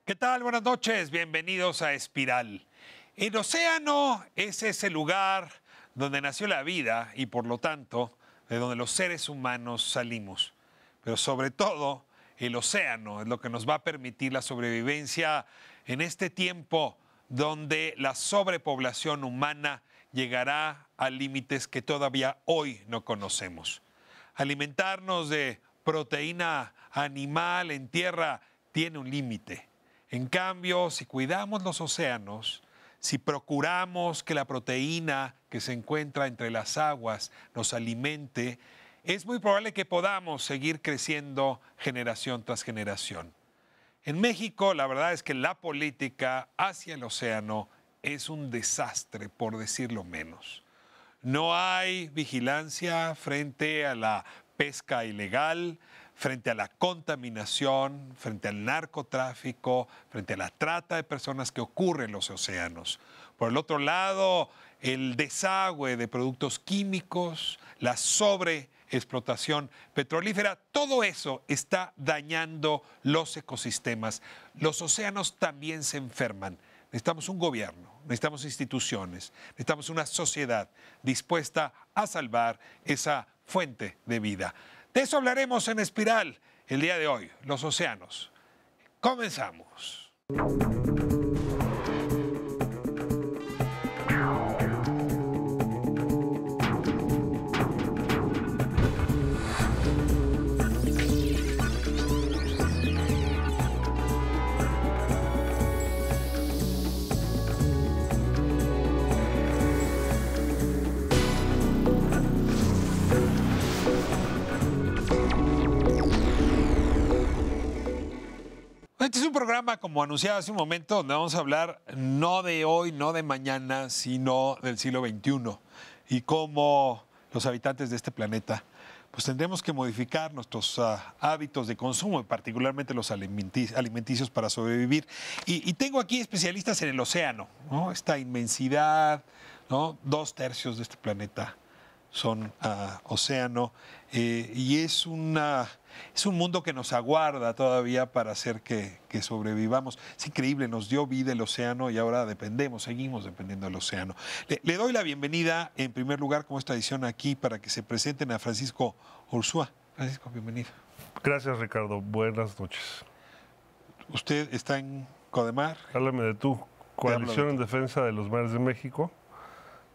¿Qué tal? Buenas noches, bienvenidos a Espiral. El océano es ese lugar donde nació la vida y por lo tanto de donde los seres humanos salimos. Pero sobre todo, el océano es lo que nos va a permitir la sobrevivencia en este tiempo donde la sobrepoblación humana llegará a límites que todavía hoy no conocemos. Alimentarnos de proteína animal en tierra tiene un límite. En cambio, si cuidamos los océanos, si procuramos que la proteína que se encuentra entre las aguas nos alimente, es muy probable que podamos seguir creciendo generación tras generación. En México, la verdad es que la política hacia el océano es un desastre, por decirlo menos. No hay vigilancia frente a la pesca ilegal, frente a la contaminación, frente al narcotráfico, frente a la trata de personas que ocurre en los océanos. Por el otro lado, el desagüe de productos químicos, la sobreexplotación petrolífera, todo eso está dañando los ecosistemas. Los océanos también se enferman. Necesitamos un gobierno, necesitamos instituciones, necesitamos una sociedad dispuesta a salvar esa fuente de vida. De eso hablaremos en Espiral el día de hoy, los océanos. Comenzamos. Este es un programa, como anunciaba hace un momento, donde vamos a hablar no de hoy, no de mañana, sino del siglo XXI. Y cómo los habitantes de este planeta pues tendremos que modificar nuestros hábitos de consumo, particularmente los alimenticios para sobrevivir. Y tengo aquí especialistas en el océano, ¿no? Esta inmensidad, ¿no? 2/3 de este planeta son océano, y es un mundo que nos aguarda todavía para hacer que sobrevivamos. Es increíble, nos dio vida el océano y ahora seguimos dependiendo del océano. Le doy la bienvenida, en primer lugar, como es tradición aquí, para que se presenten a Francisco Urzúa. Francisco, bienvenido. Gracias, Ricardo. Buenas noches. Usted está en Codemar. Háblame de tu Coalición en Defensa de los Mares de México.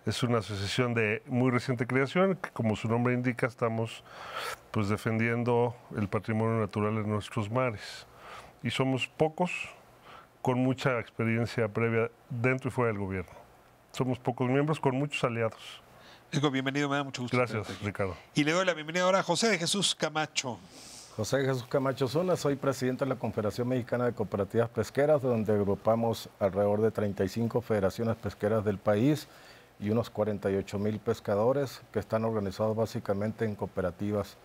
Es una asociación de muy reciente creación, que como su nombre indica, estamos pues defendiendo el patrimonio natural de nuestros mares. Y somos pocos con mucha experiencia previa dentro y fuera del gobierno. Somos pocos miembros con muchos aliados. Digo, bienvenido, me da mucho gusto. Gracias, Ricardo. Y le doy la bienvenida ahora a José de Jesús Camacho. José de Jesús Camacho Zuna, soy presidente de la Confederación Mexicana de Cooperativas Pesqueras, donde agrupamos alrededor de 35 federaciones pesqueras del país y unos 48,000 pescadores que están organizados básicamente en cooperativas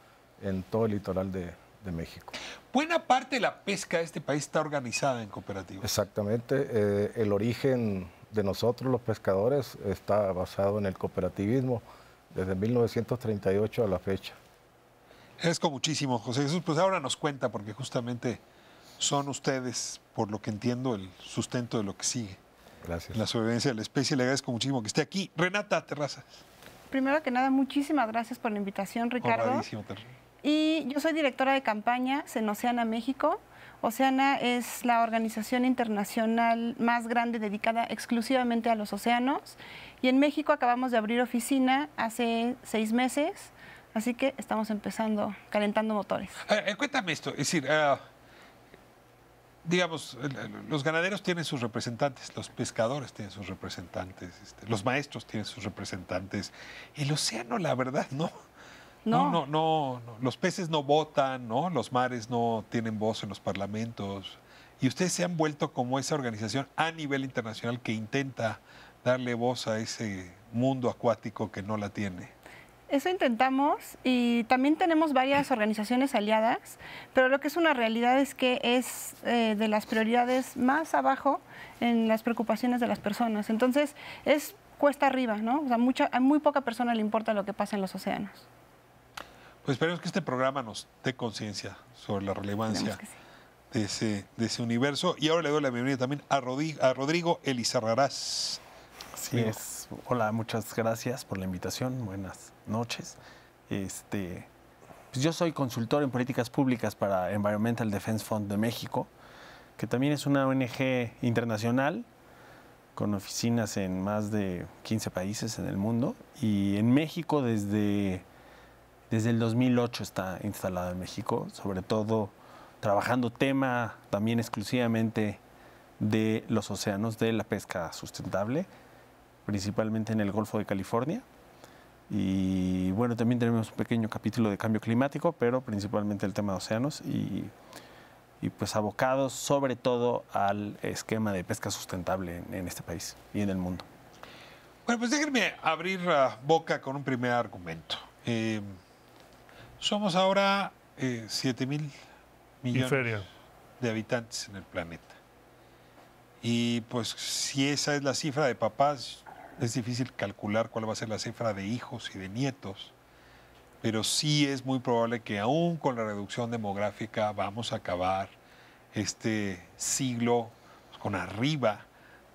en todo el litoral de México. Buena parte de la pesca de este país está organizada en cooperativas. Exactamente. El origen de nosotros, los pescadores, está basado en el cooperativismo desde 1938 a la fecha. Agradezco muchísimo, José Jesús. Pues ahora nos cuenta, porque justamente son ustedes, por lo que entiendo, el sustento de lo que sigue. Gracias. La sobrevivencia de la especie. Le agradezco muchísimo que esté aquí. Renata Terrazas. Primero que nada, muchísimas gracias por la invitación, Ricardo. Honradísimo. Y yo soy directora de campaña en Oceana México. Oceana es la organización internacional más grande dedicada exclusivamente a los océanos. Y en México acabamos de abrir oficina hace 6 meses, así que estamos empezando, calentando motores. Cuéntame esto, es decir, digamos, los ganaderos tienen sus representantes, los pescadores tienen sus representantes, los maestros tienen sus representantes. El océano, la verdad, no. No. Los peces no votan, ¿no? Los mares no tienen voz en los parlamentos. Y ustedes se han vuelto como esa organización a nivel internacional que intenta darle voz a ese mundo acuático que no la tiene. Eso intentamos, y también tenemos varias organizaciones aliadas, pero lo que es una realidad es que es de las prioridades más abajo en las preocupaciones de las personas. Entonces, es cuesta arriba, ¿no? O sea, a muy poca persona le importa lo que pasa en los océanos. Pues esperemos que este programa nos dé conciencia sobre la relevancia de ese universo. Y ahora le doy la bienvenida también a Rodrigo Elizarrarás. Así es. Hola, muchas gracias por la invitación. Buenas noches. Pues yo soy consultor en políticas públicas para Environmental Defense Fund de México, que también es una ONG internacional con oficinas en más de 15 países en el mundo. Y en México desde el 2008 está instalada en México, sobre todo trabajando tema también exclusivamente de los océanos, de la pesca sustentable, principalmente en el Golfo de California. Y bueno, también tenemos un pequeño capítulo de cambio climático, pero principalmente el tema de océanos y pues abocados sobre todo al esquema de pesca sustentable en este país y en el mundo. Bueno, pues déjenme abrir boca con un primer argumento. Somos ahora 7,000 millones de habitantes en el planeta. Y pues si esa es la cifra de papás, es difícil calcular cuál va a ser la cifra de hijos y de nietos. Pero sí es muy probable que aún con la reducción demográfica vamos a acabar este siglo con arriba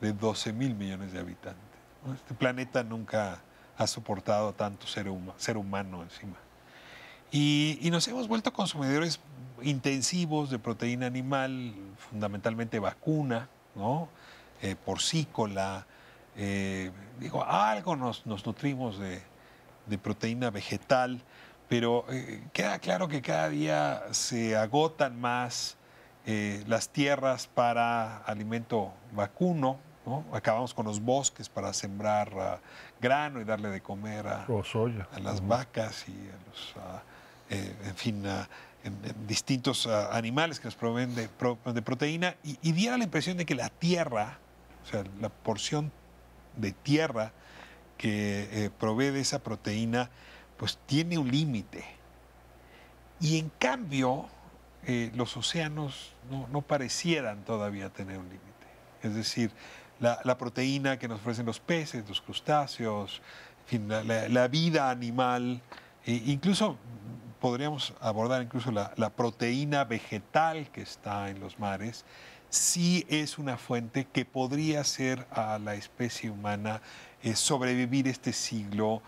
de 12,000 millones de habitantes. Este planeta nunca ha soportado tanto ser humano encima. Y nos hemos vuelto consumidores intensivos de proteína animal, fundamentalmente vacuna, ¿no? Porcícola. Algo nos nutrimos de proteína vegetal, pero queda claro que cada día se agotan más las tierras para alimento vacuno, ¿no? Acabamos con los bosques para sembrar grano y darle de comer a las vacas y a los, distintos animales que nos proveen de proteína, y diera la impresión de que la tierra, o sea, la porción de tierra que provee de esa proteína, pues tiene un límite. Y en cambio, los océanos no parecieran todavía tener un límite. Es decir, la proteína que nos ofrecen los peces, los crustáceos, en fin, la vida animal, incluso podríamos abordar incluso la proteína vegetal que está en los mares, sí es una fuente que podría hacer a la especie humana sobrevivir este siglo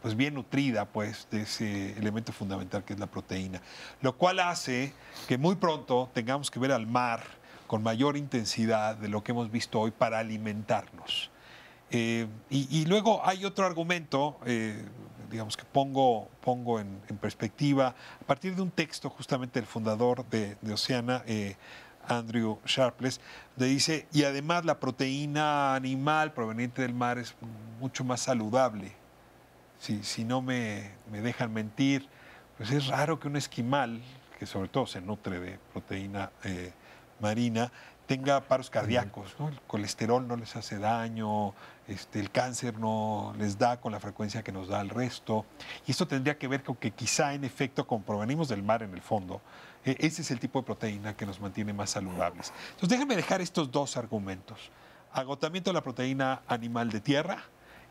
pues bien nutrida pues, de ese elemento fundamental que es la proteína. Lo cual hace que muy pronto tengamos que ver al mar con mayor intensidad de lo que hemos visto hoy para alimentarnos. Y luego hay otro argumento, digamos que pongo en perspectiva, a partir de un texto justamente del fundador de Oceana, Andrew Sharpless, donde dice, y además la proteína animal proveniente del mar es mucho más saludable. Si no me dejan mentir, pues es raro que un esquimal, que sobre todo se nutre de proteína marina, tenga paros cardíacos, ¿no? El colesterol no les hace daño, el cáncer no les da con la frecuencia que nos da al resto. Y esto tendría que ver con que quizá en efecto, como provenimos del mar en el fondo, ese es el tipo de proteína que nos mantiene más saludables. Entonces déjenme dejar estos dos argumentos. Agotamiento de la proteína animal de tierra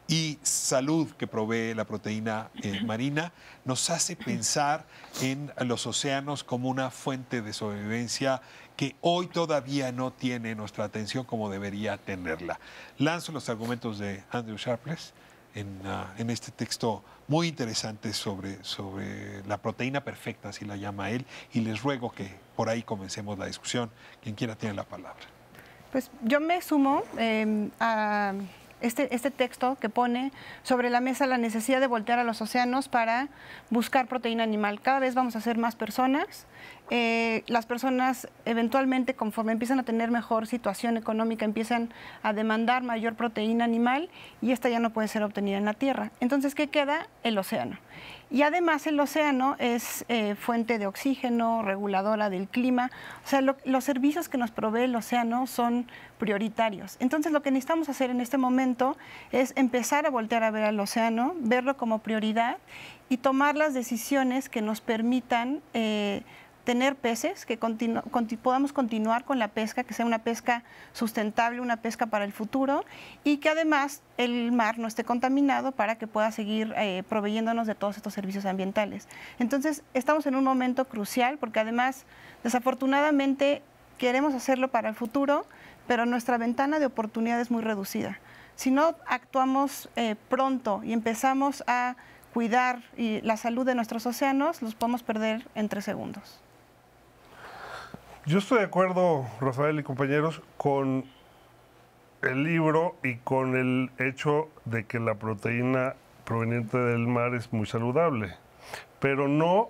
y salud que provee la proteína marina nos hace pensar en los océanos como una fuente de sobrevivencia que hoy todavía no tiene nuestra atención como debería tenerla. Lanzo los argumentos de Andrew Sharpless en este texto muy interesante sobre la proteína perfecta, así la llama él, y les ruego que por ahí comencemos la discusión. Quien quiera tiene la palabra. Pues yo me sumo a este texto que pone sobre la mesa la necesidad de voltear a los océanos para buscar proteína animal. Cada vez vamos a ser más personas. Las personas eventualmente, conforme empiezan a tener mejor situación económica, empiezan a demandar mayor proteína animal y esta ya no puede ser obtenida en la tierra. Entonces, ¿qué queda? El océano. Y además el océano es fuente de oxígeno, reguladora del clima. O sea, los servicios que nos provee el océano son prioritarios. Entonces, lo que necesitamos hacer en este momento es empezar a voltear a ver al océano, verlo como prioridad y tomar las decisiones que nos permitan tener peces, que podamos continuar con la pesca, que sea una pesca sustentable, una pesca para el futuro, y que además el mar no esté contaminado para que pueda seguir proveyéndonos de todos estos servicios ambientales. Entonces, estamos en un momento crucial, porque además, desafortunadamente, queremos hacerlo para el futuro, pero nuestra ventana de oportunidad es muy reducida. Si no actuamos pronto y empezamos a cuidar la salud de nuestros océanos, los podemos perder en 3 segundos. Yo estoy de acuerdo, Rafael y compañeros, con el libro y con el hecho de que la proteína proveniente del mar es muy saludable, pero no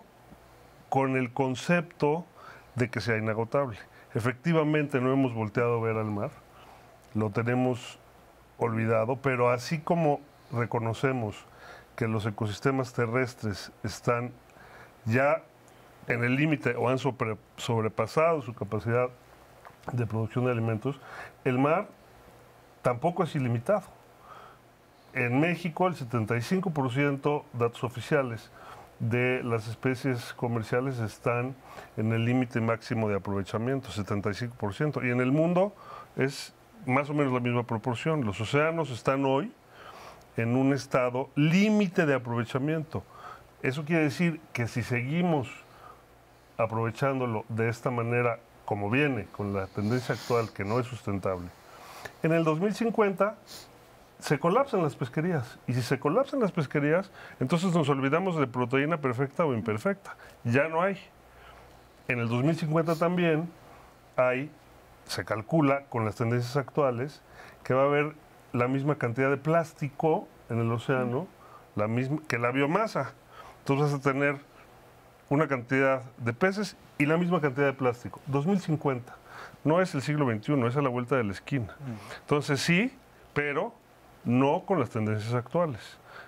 con el concepto de que sea inagotable. Efectivamente no hemos volteado a ver al mar, lo tenemos olvidado, pero así como reconocemos que los ecosistemas terrestres están ya en el límite o han sobrepasado su capacidad de producción de alimentos, el mar tampoco es ilimitado. En México el 75%, datos oficiales, de las especies comerciales están en el límite máximo de aprovechamiento, 75%. Y en el mundo es más o menos la misma proporción. Los océanos están hoy en un estado límite de aprovechamiento. Eso quiere decir que si seguimos aprovechándolo de esta manera, como viene, con la tendencia actual que no es sustentable, en el 2050 se colapsan las pesquerías. Y si se colapsan las pesquerías, entonces nos olvidamos de proteína perfecta o imperfecta. Ya no hay. En el 2050 también se calcula con las tendencias actuales que va a haber la misma cantidad de plástico en el océano, la misma que la biomasa. Entonces vas a tener una cantidad de peces y la misma cantidad de plástico. 2050. No es el siglo XXI, es a la vuelta de la esquina. Entonces sí, pero no con las tendencias actuales.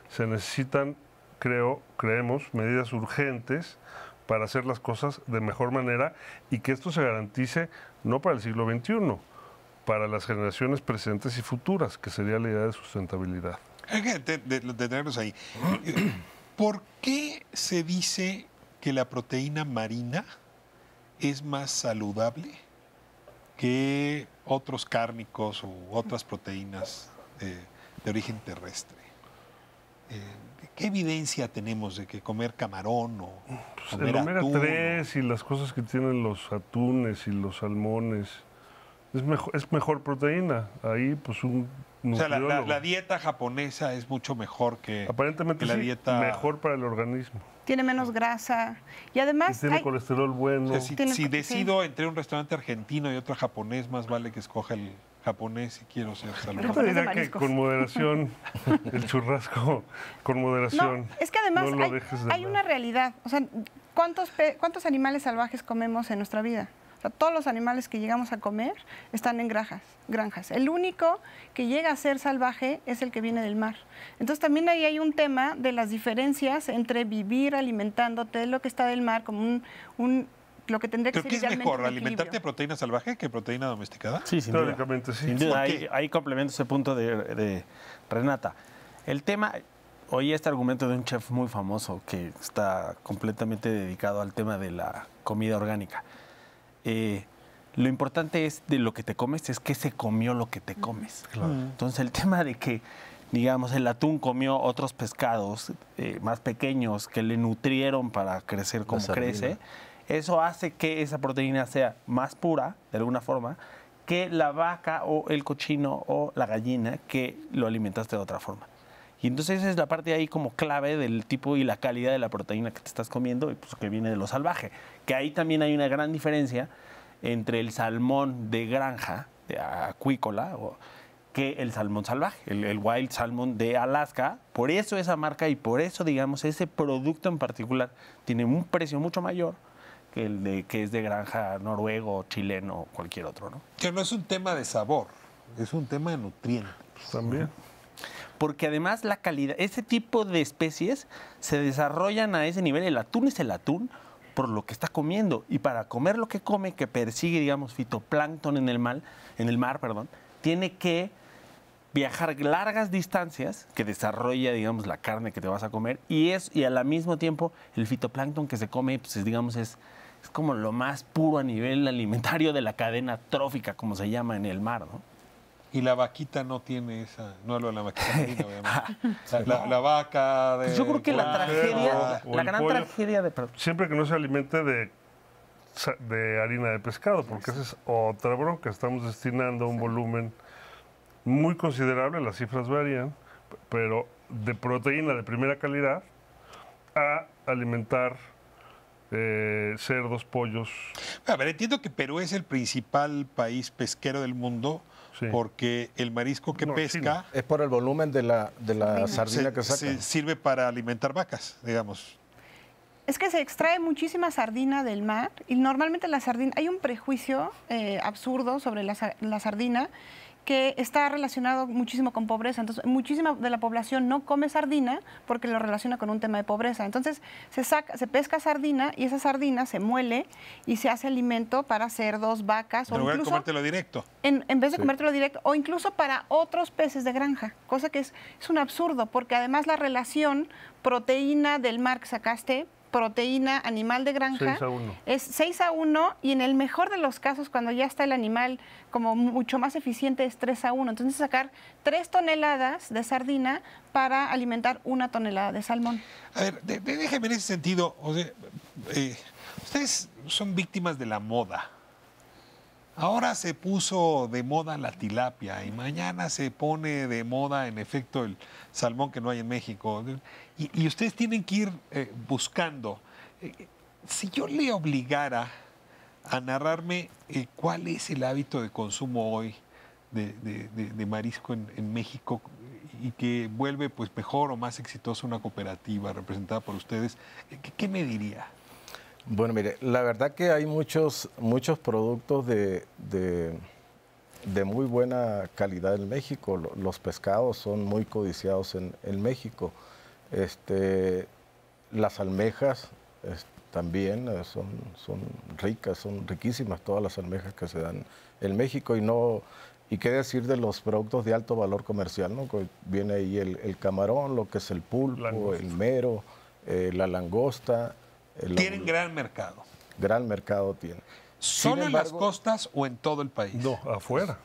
Se necesitan, creemos, medidas urgentes para hacer las cosas de mejor manera y que esto se garantice no para el siglo XXI, para las generaciones presentes y futuras, que sería la idea de sustentabilidad. Hay que detenernos ahí. ¿Por qué se dice que la proteína marina es más saludable que otros cárnicos u otras proteínas de origen terrestre? ¿Qué evidencia tenemos de que comer camarón o comer el omega atún, 3 y las cosas que tienen los atunes y los salmones es mejor proteína? Ahí pues un nutriólogo. O sea, la dieta japonesa es mucho mejor que, aparentemente que la sí, dieta mejor para el organismo. Tiene menos grasa y además... Y tiene colesterol bueno. O sea, si decido entre un restaurante argentino y otro japonés, más vale que escoja el japonés si quiero ser Yo saludable. te diría que con moderación, el churrasco, con moderación. No, es que además no lo dejes de hay lado. una realidad. O sea, ¿cuántos animales salvajes comemos en nuestra vida? O sea, todos los animales que llegamos a comer están en granjas. El único que llega a ser salvaje es el que viene del mar. Entonces también ahí hay un tema de las diferencias entre vivir alimentándote de lo que está del mar como lo que tendría que ¿Pero ser qué es mejor, un alimentarte de equilibrio. proteína salvaje que proteína domesticada? Sí, sin duda. Teóricamente sí. Sin duda, ¿Por qué? ahí complemento ese punto de Renata. El tema, oí este argumento de un chef muy famoso que está completamente dedicado al tema de la comida orgánica. Lo importante es de lo que te comes, es que se comió lo que te comes. Claro. Entonces el tema de que, digamos, el atún comió otros pescados más pequeños que le nutrieron para crecer como crece, eso hace que esa proteína sea más pura, de alguna forma, que la vaca o el cochino o la gallina que lo alimentaste de otra forma. Y entonces esa es la parte ahí como clave del tipo y la calidad de la proteína que te estás comiendo y pues que viene de lo salvaje. Que ahí también hay una gran diferencia entre el salmón de granja, de acuícola, que el salmón salvaje, el wild salmon de Alaska. Por eso esa marca y por eso, digamos, ese producto en particular tiene un precio mucho mayor que el que es de granja noruego, chileno o cualquier otro, ¿no? Que no es un tema de sabor, es un tema de nutrientes. Pues también. Porque además la calidad, ese tipo de especies se desarrollan a ese nivel. El atún es el atún por lo que está comiendo. Y para comer lo que come, que persigue, digamos, fitoplancton en el mar, tiene que viajar largas distancias que desarrolla, digamos, la carne que te vas a comer. Y al mismo tiempo, el fitoplancton que se come, pues, digamos, es es como lo más puro a nivel alimentario de la cadena trófica, como se llama en el mar, ¿no? Y la vaquita no tiene esa, no lo de la vaquita marina, obviamente. La vaca de... Pues yo creo que la tragedia, o la el gran pollo, tragedia de... siempre que no se alimente de harina de pescado, porque esa es otra bronca. Estamos destinando un volumen muy considerable, las cifras varían, pero de proteína de primera calidad a alimentar cerdos, pollos. A ver, entiendo que Perú es el principal país pesquero del mundo, Sí. porque el marisco que No, pesca China. Es por el volumen de la sardina que sacan. sirve para alimentar vacas, digamos. Es que se extrae muchísima sardina del mar y normalmente la sardina, hay un prejuicio absurdo sobre la sardina que está relacionado muchísimo con pobreza. Entonces, muchísima de la población no come sardina porque lo relaciona con un tema de pobreza. Entonces, se pesca sardina y esa sardina se muele y se hace alimento para cerdos, vacas En o lugar de incluso comértelo directo. en vez de Sí. comértelo directo o incluso para otros peces de granja, cosa que es un absurdo porque además la relación proteína del mar que sacaste, proteína animal de granja 6-1. es 6-1 y en el mejor de los casos cuando ya está el animal como mucho más eficiente es 3-1. Entonces sacar 3 toneladas de sardina para alimentar 1 tonelada de salmón. A ver, déjeme en ese sentido, o sea, ustedes son víctimas de la moda. Ahora se puso de moda la tilapia y mañana se pone de moda, en efecto, el salmón que no hay en México. Y ustedes tienen que ir buscando. Si yo le obligara a narrarme cuál es el hábito de consumo hoy de marisco en México y que vuelve pues mejor o más exitosa una cooperativa representada por ustedes, ¿qué me diría? Bueno, mire, la verdad que hay muchos productos de muy buena calidad en México. Los pescados son muy codiciados en México. Las almejas también son ricas, son riquísimas todas las almejas que se dan en México y qué decir de los productos de alto valor comercial, ¿no? Que viene ahí el camarón, lo que es el pulpo, Langosta. el mero, la langosta. Tienen gran mercado. Gran mercado tiene. ¿Solo Sin en las embargo, costas o en todo el país? No, afuera.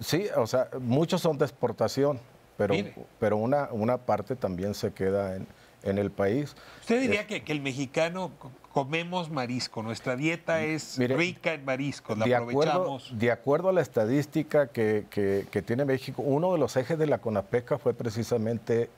Sí, o sea, muchos son de exportación, Mire. pero una parte también se queda en el país. ¿Usted diría que el mexicano comemos marisco? Nuestra dieta es Mire, rica en mariscos, la De aprovechamos. acuerdo a la estadística que tiene México, uno de los ejes de la CONAPESCA fue precisamente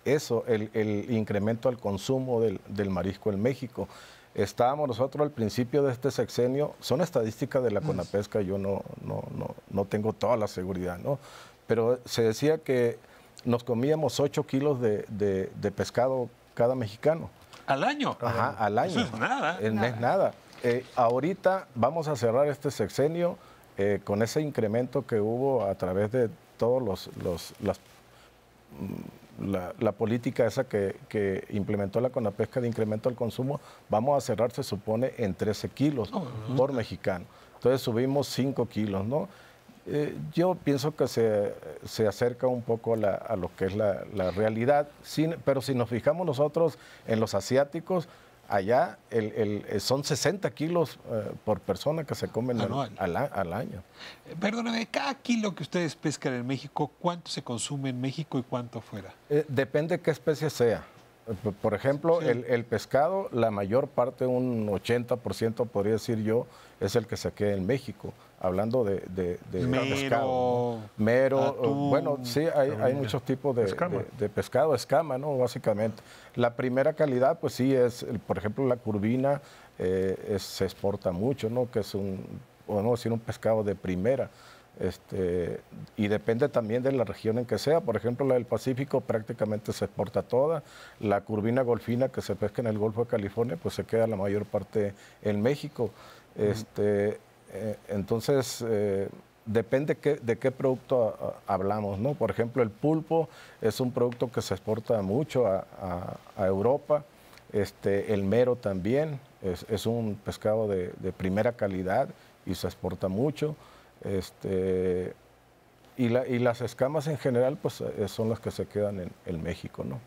eso, el incremento al consumo del marisco en México. Estábamos nosotros al principio de este sexenio, son estadísticas de la CONAPESCA, yo no tengo toda la seguridad, ¿no? Pero se decía que nos comíamos 8 kilos de pescado cada mexicano. ¿Al año? Ajá, al año. Eso es nada. No es nada. Ahorita vamos a cerrar este sexenio con ese incremento que hubo a través de todos la política esa que implementó la CONAPESCA de incremento al consumo. Vamos a cerrar, se supone, en 13 kilos por mexicano. Entonces subimos 5 kilos, ¿no? Yo pienso que se acerca un poco a lo que es la realidad, pero si nos fijamos nosotros en los asiáticos, allá son 60 kilos por persona que se comen al año. Perdóname, cada kilo que ustedes pescan en México, ¿cuánto se consume en México y cuánto fuera? Depende qué especie sea. Por ejemplo, Sí. el pescado, la mayor parte, un 80% podría decir yo, es el que se queda en México. Hablando de Mero, pescado, ¿no? Mero, atún, bueno, sí, hay muchos tipos de pescado, escama, ¿no? Básicamente. La primera calidad, pues sí, es, por ejemplo, la curvina se exporta mucho, ¿no? Que es podemos decir, un pescado de primera. Y depende también de la región en que sea. Por ejemplo, la del Pacífico prácticamente se exporta toda. La curvina golfina que se pesca en el Golfo de California, pues se queda la mayor parte en México. Entonces, depende de qué producto hablamos, ¿no? Por ejemplo, el pulpo es un producto que se exporta mucho a Europa. El mero también es un pescado de primera calidad y se exporta mucho. Y las escamas en general, pues son las que se quedan en México, ¿no?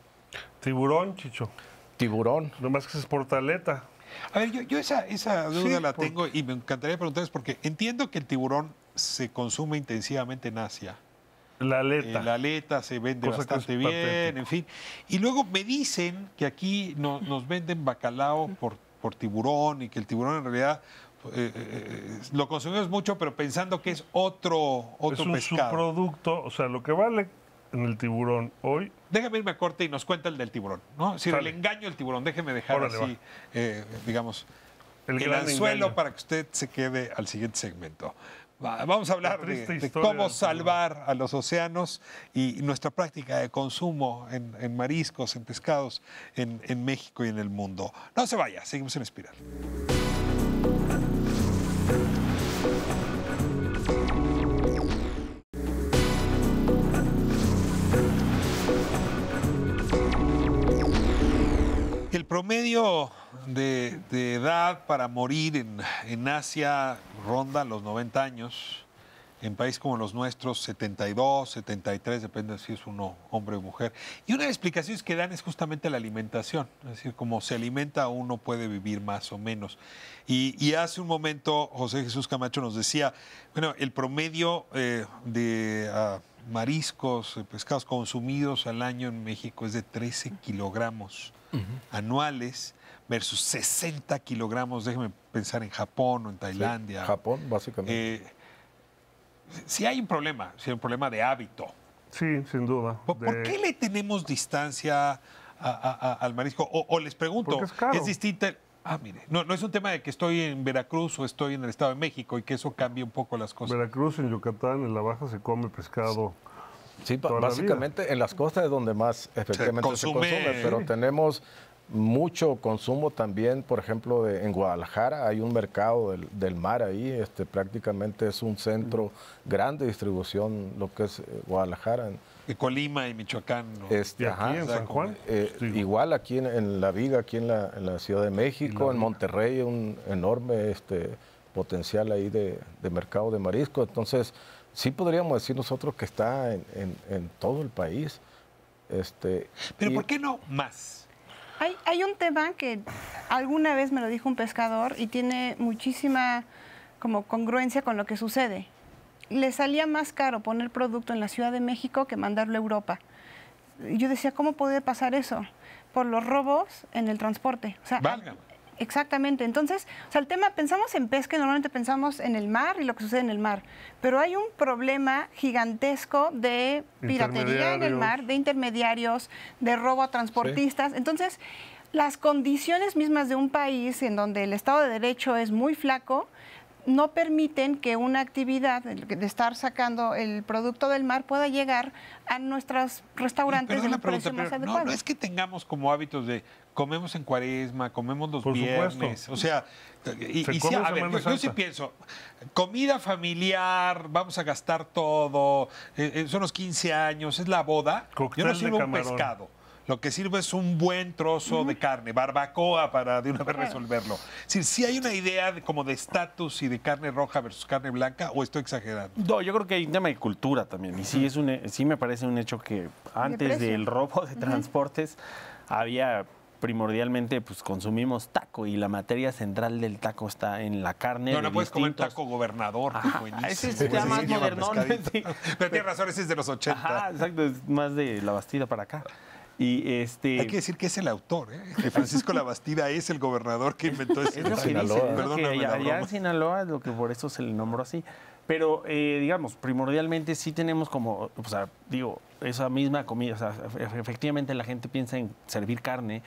Tiburón, Chicho. Tiburón. Nomás que se exporta aleta. A ver, yo esa duda la tengo y me encantaría preguntarles porque entiendo que el tiburón se consume intensivamente en Asia. La aleta. La aleta se vende Cosa que bastante es bien, patético. en fin. Y luego me dicen que aquí nos venden bacalao por tiburón y que el tiburón en realidad lo consumimos mucho, pero pensando que es otro Es un pescado. subproducto, o sea, lo que vale en el tiburón hoy. Déjame irme a corte y nos cuenta el del tiburón, ¿no? Si el Sale. engaño del tiburón, déjeme dejar Órale, así, digamos, El el gran anzuelo engaño. para que usted se quede al siguiente segmento. Vamos a hablar La triste de historia cómo del tiburón. salvar a los océanos y nuestra práctica de consumo en mariscos, en pescados, en México y en el mundo. No se vaya, seguimos en Espiral. El promedio de edad para morir en Asia ronda los 90 años. En países como los nuestros, 72, 73, depende de si es uno hombre o mujer. Y una de las explicaciones que dan es justamente la alimentación. Es decir, como se alimenta uno puede vivir más o menos. Y hace un momento José Jesús Camacho nos decía, bueno, el promedio de mariscos, pescados consumidos al año en México es de 13 kilogramos anuales versus 60 kilogramos, déjeme pensar en Japón o en Tailandia. Japón, básicamente. Sí hay un problema, de hábito. Sí, sin duda. ¿Por qué le tenemos distancia al marisco? O les pregunto, Porque es caro. distinta? Mire, no es un tema de que estoy en Veracruz o estoy en el Estado de México y que eso cambie un poco las cosas. Veracruz, en Yucatán, en la Baja se come pescado. Sí, toda la básicamente en las costas es donde más efectivamente se consume, pero tenemos mucho consumo también, por ejemplo, en Guadalajara hay un mercado del mar ahí, prácticamente es un centro grande de distribución, lo que es Guadalajara. De Colima y Michoacán. ¿no? Y aquí en San Juan. Igual aquí en La Viga, aquí en la Ciudad de México, en Monterrey, un enorme potencial ahí de mercado de marisco. Entonces, sí podríamos decir nosotros que está en todo el país. Pero ¿por qué no más? Hay un tema que alguna vez me lo dijo un pescador y tiene muchísima como congruencia con lo que sucede. Le salía más caro poner producto en la Ciudad de México que mandarlo a Europa. Yo decía, ¿cómo puede pasar eso? Por los robos en el transporte. O sea, Válgame. Exactamente. Entonces, o sea, el tema, pensamos en pesca y normalmente pensamos en el mar y lo que sucede en el mar, pero hay un problema gigantesco de piratería en el mar, de intermediarios, de robo a transportistas. Sí. Entonces, las condiciones mismas de un país en donde el Estado de Derecho es muy flaco, no permiten que una actividad de estar sacando el producto del mar pueda llegar a nuestros restaurantes en un precio más adecuado. No es que tengamos como hábitos de comemos en Cuaresma, comemos los viernes, supuesto. O sea, a ver, yo sí pienso, comida familiar, vamos a gastar todo, son los 15 años, es la boda, Cóctel yo no sirvo de un camarón. pescado. Lo que sirve es un buen trozo de carne, barbacoa para de una vez resolverlo. Es decir, ¿sí hay una idea como de estatus y de carne roja versus carne blanca o estoy exagerando? No, yo creo que hay un tema de cultura también. Y sí me parece un hecho que antes del robo de transportes había primordialmente pues consumimos taco y la materia central del taco está en la carne. No puedes comer taco gobernador. Ese es ya más moderno. Sí. Pero tienes razón, ese es de los 80. Ajá, exacto, es más de la Bastida para acá. Y Hay que decir que es el autor, que Francisco Labastida es el gobernador que inventó ese. Es lo que dice, allá en Sinaloa es lo que por eso se le nombró así. Pero, digamos, primordialmente sí tenemos como, o sea, digo, esa misma comida, o sea, efectivamente la gente piensa en servir carne,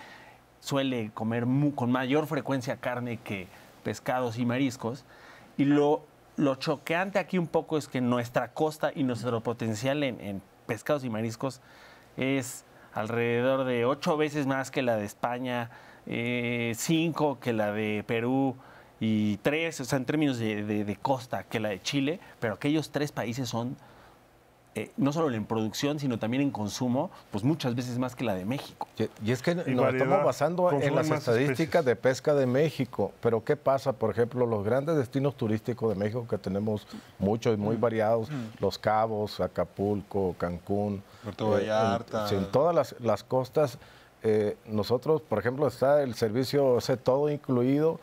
suele comer con mayor frecuencia carne que pescados y mariscos, y lo choqueante aquí un poco es que nuestra costa y nuestro potencial en pescados y mariscos es alrededor de 8 veces más que la de España, 5 que la de Perú y 3, o sea, en términos de costa, que la de Chile, pero aquellos 3 países son, no solo en producción, sino también en consumo, pues muchas veces más que la de México. Y es que nos estamos basando en las estadísticas de pesca de México, pero ¿qué pasa? Por ejemplo, los grandes destinos turísticos de México, que tenemos muchos y muy variados, Los Cabos, Acapulco, Cancún, Puerto Vallarta. En todas las costas, nosotros, por ejemplo, está el servicio ese todo incluido,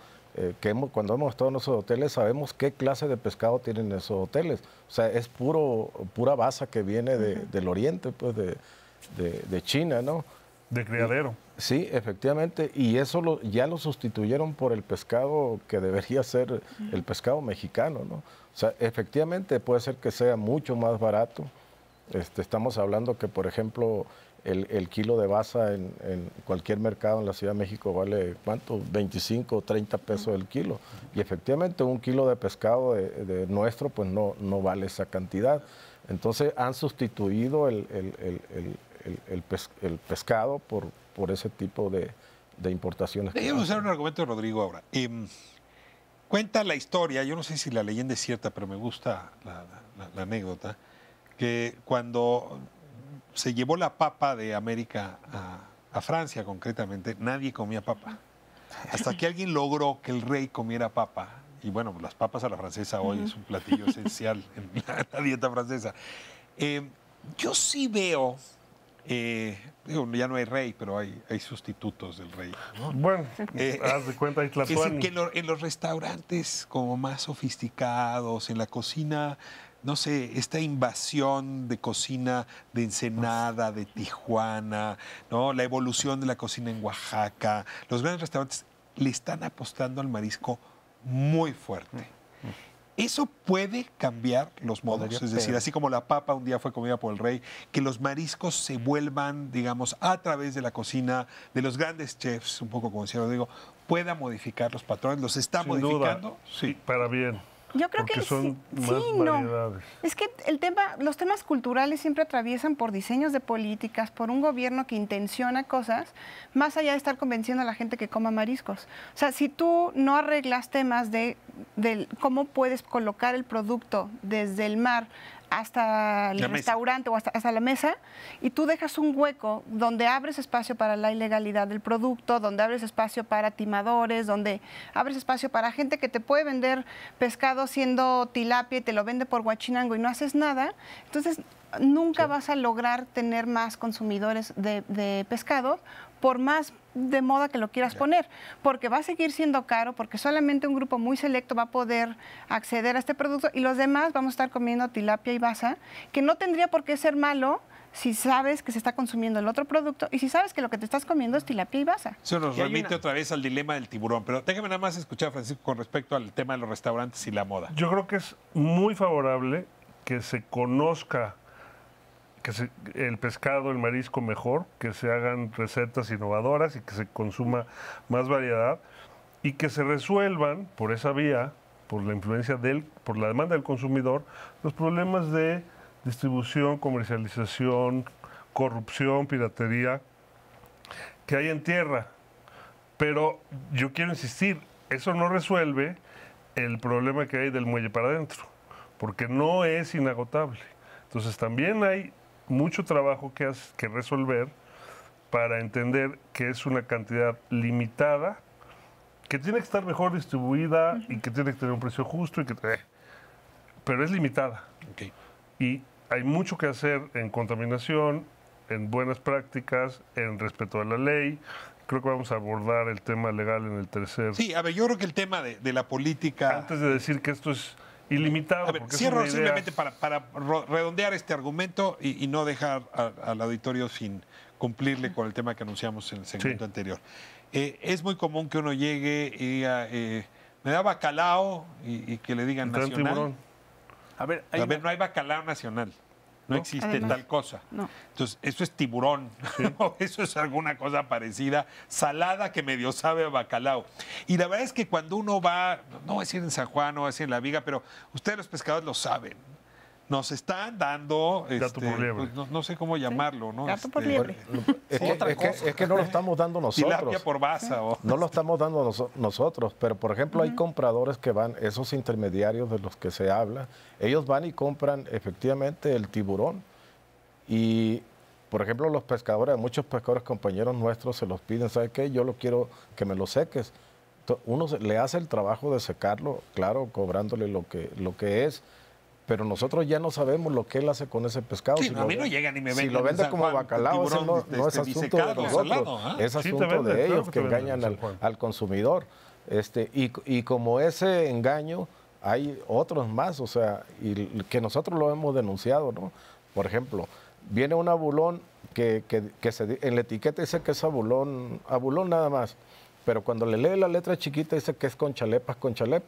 cuando hemos estado en esos hoteles sabemos qué clase de pescado tienen esos hoteles. O sea, es pura basa que viene del oriente, pues de China, ¿no? De criadero. Sí, efectivamente, y eso ya lo sustituyeron por el pescado que debería ser el pescado mexicano, ¿no? O sea, efectivamente puede ser que sea mucho más barato. Estamos hablando que, por ejemplo, el kilo de basa en cualquier mercado en la Ciudad de México vale, ¿cuánto? 25 o 30 pesos el kilo. Y efectivamente un kilo de pescado de nuestro pues no vale esa cantidad. Entonces han sustituido el pescado por ese tipo de importaciones. Déjame usar un argumento de Rodrigo ahora. Cuenta la historia, yo no sé si la leyenda es cierta, pero me gusta la anécdota, que cuando se llevó la papa de América a Francia concretamente, nadie comía papa. Hasta que alguien logró que el rey comiera papa. Y bueno, las papas a la francesa hoy es un platillo esencial en la dieta francesa. Yo sí veo, digo, ya no hay rey, pero hay sustitutos del rey, ¿no? Bueno, haz de cuenta, hay Es decir, Tlatuani. que en los restaurantes como más sofisticados, en la cocina, no sé, esta invasión de cocina de Ensenada, de Tijuana, ¿no? La evolución de la cocina en Oaxaca, los grandes restaurantes le están apostando al marisco muy fuerte. ¿Eso puede cambiar los modos? Es decir, así como la papa un día fue comida por el rey, que los mariscos se vuelvan, digamos, a través de la cocina de los grandes chefs, un poco como decía Rodrigo, pueda modificar los patrones. ¿Los está Sin modificando? duda, sí, para bien. Yo creo porque que son más no. variedades. Es que los temas culturales siempre atraviesan por diseños de políticas, por un gobierno que intenciona cosas, más allá de estar convenciendo a la gente que coma mariscos. O sea, si tú no arreglas temas de cómo puedes colocar el producto desde el mar hasta el restaurante o hasta la mesa, y tú dejas un hueco donde abres espacio para la ilegalidad del producto, donde abres espacio para timadores, donde abres espacio para gente que te puede vender pescado siendo tilapia y te lo vende por Huachinango y no haces nada, entonces nunca vas a lograr tener más consumidores de pescado, por más de moda que lo quieras poner, porque va a seguir siendo caro, porque solamente un grupo muy selecto va a poder acceder a este producto y los demás vamos a estar comiendo tilapia y basa, que no tendría por qué ser malo si sabes que se está consumiendo el otro producto y si sabes que lo que te estás comiendo es tilapia y basa. Eso nos remite otra vez al dilema del tiburón, pero déjame nada más escuchar, Francisco, con respecto al tema de los restaurantes y la moda. Yo creo que es muy favorable que se conozca el pescado, el marisco mejor, que se hagan recetas innovadoras y que se consuma más variedad y que se resuelvan por esa vía, por la influencia por la demanda del consumidor, los problemas de distribución, comercialización, corrupción, piratería que hay en tierra. Pero yo quiero insistir, eso no resuelve el problema que hay del muelle para adentro, porque no es inagotable. Entonces también hay mucho trabajo que resolver para entender que es una cantidad limitada, que tiene que estar mejor distribuida y que tiene que tener un precio justo, pero es limitada. Okay. Y hay mucho que hacer en contaminación, en buenas prácticas, en respeto a la ley. Creo que vamos a abordar el tema legal en el tercer. Sí, a ver, yo creo que el tema de la política... Antes de decir que esto es ilimitado. A ver, cierro simplemente para redondear este argumento y no dejar al auditorio sin cumplirle con el tema que anunciamos en el segmento anterior. Es muy común que uno llegue y diga, me da bacalao y que le digan nacional. Tiburón. A ver, no hay bacalao nacional. No existe Además, tal cosa. No. Entonces, eso es tiburón. Sí. Eso es alguna cosa parecida, salada que medio sabe a bacalao. Y la verdad es que cuando uno va, no voy a decir en San Juan, no voy a decir en La Viga, pero ustedes los pescadores lo saben. Nos están dando, gato por liebre. pues, no sé cómo llamarlo, ¿no? Gato por liebre. Es que no lo estamos dando nosotros. Tilapia por basa. No lo estamos dando nosotros, pero por ejemplo hay compradores que van, esos intermediarios de los que se habla, ellos van y compran efectivamente el tiburón. Y por ejemplo los pescadores, muchos pescadores compañeros nuestros se los piden, ¿sabe qué? Yo lo quiero que me lo seques. Entonces, uno le hace el trabajo de secarlo, claro, cobrándole lo que es. pero nosotros ya no sabemos lo que él hace con ese pescado. Sí, a mí no llegan y me venden. Si lo vende como bacalao, ese no es asunto de nosotros, es asunto de ellos que engañan al consumidor. Y como ese engaño, hay otros más, o sea, y que nosotros lo hemos denunciado, ¿no? Por ejemplo, viene un abulón que en la etiqueta dice que es abulón nada más, pero cuando le lee la letra chiquita dice que es con chalepa,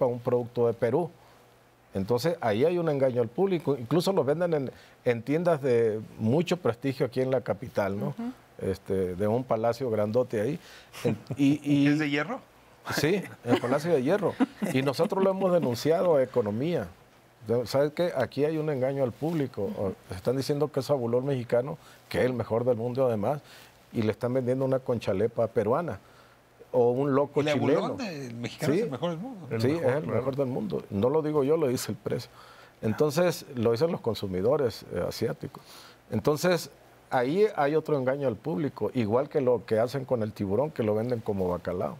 un producto de Perú. Entonces, ahí hay un engaño al público. Incluso lo venden en tiendas de mucho prestigio aquí en la capital, ¿no? De un palacio grandote ahí. ¿Y es de hierro? Sí, el Palacio de Hierro. Y nosotros lo hemos denunciado a Economía. ¿Sabes qué? Aquí hay un engaño al público. Están diciendo que es abulón mexicano, que es el mejor del mundo además, y le están vendiendo una conchalepa peruana. O un loco chileno. ¿El mexicano es el mejor del mundo? Sí, es el mejor del mundo. No lo digo yo, lo dice el precio. Entonces, lo dicen los consumidores asiáticos. Entonces, ahí hay otro engaño al público, igual que lo que hacen con el tiburón, que lo venden como bacalao.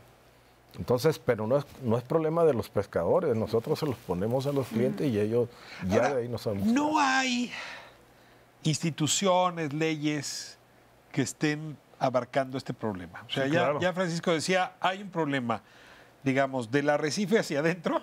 Entonces, pero no es problema de los pescadores, nosotros se los ponemos a los clientes y ellos ya ahora, de ahí nos han... No hay instituciones, leyes que estén abarcando este problema. O sea, sí, ya Francisco decía, hay un problema, digamos, del arrecife hacia adentro.